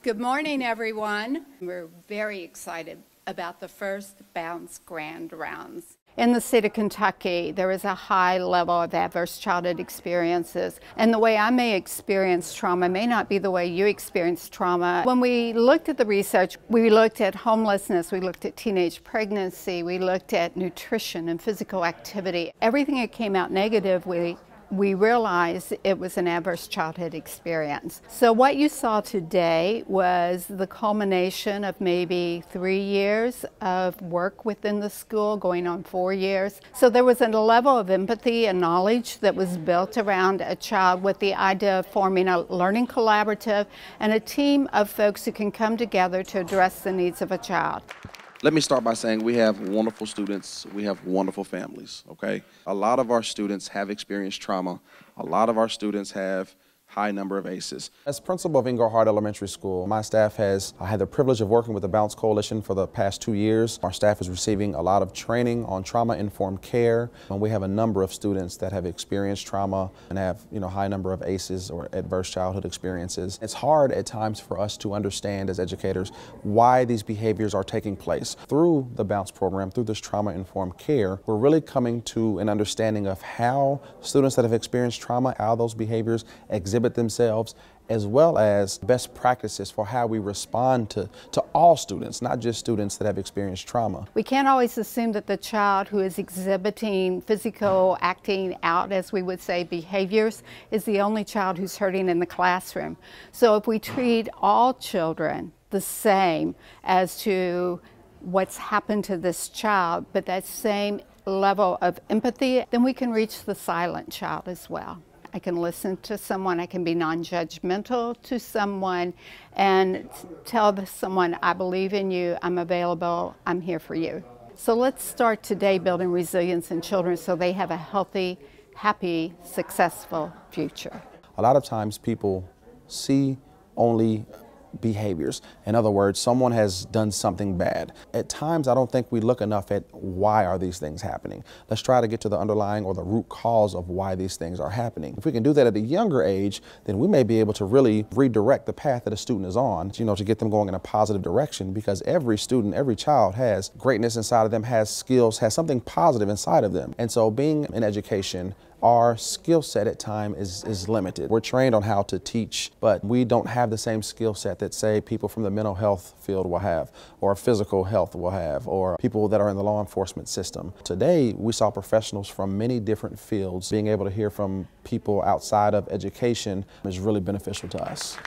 Good morning, everyone. We're very excited about the first Bounce Grand Rounds. In the state of Kentucky, there is a high level of adverse childhood experiences, and the way I may experience trauma may not be the way you experience trauma. When we looked at the research, we looked at homelessness, we looked at teenage pregnancy, we looked at nutrition and physical activity. Everything that came out negatively, we realized it was an adverse childhood experience. So what you saw today was the culmination of maybe 3 years of work within the school, going on 4 years. So there was a level of empathy and knowledge that was built around a child with the idea of forming a learning collaborative and a team of folks who can come together to address the needs of a child. Let me start by saying we have wonderful students, we have wonderful families, okay? A lot of our students have experienced trauma. A lot of our students have high number of ACEs. As principal of Englehart Elementary School, my staff has had the privilege of working with the Bounce Coalition for the past 2 years. Our staff is receiving a lot of training on trauma-informed care, and we have a number of students that have experienced trauma and have, high number of ACEs or adverse childhood experiences. It's hard at times for us to understand as educators why these behaviors are taking place. Through the Bounce program, through this trauma-informed care, we're really coming to an understanding of how students that have experienced trauma, how those behaviors exhibit themselves, as well as best practices for how we respond to all students, not just students that have experienced trauma. We can't always assume that the child who is exhibiting physical, acting out, as we would say, behaviors, is the only child who's hurting in the classroom. So if we treat all children the same as to what's happened to this child, but that same level of empathy, then we can reach the silent child as well. I can listen to someone, I can be non-judgmental to someone and tell someone, I believe in you, I'm available, I'm here for you. So let's start today building resilience in children so they have a healthy, happy, successful future. A lot of times people see only behaviors. In other words, someone has done something bad. At times, I don't think we look enough at why are these things happening. Let's try to get to the underlying or the root cause of why these things are happening. If we can do that at a younger age, then we may be able to really redirect the path that a student is on, to get them going in a positive direction, because every student, every child has greatness inside of them, has skills, has something positive inside of them. And so being in education, our skill set at times is limited. We're trained on how to teach, but we don't have the same skill set that, say, people from the mental health field will have, or physical health will have, or people that are in the law enforcement system. Today, we saw professionals from many different fields. Being able to hear from people outside of education is really beneficial to us.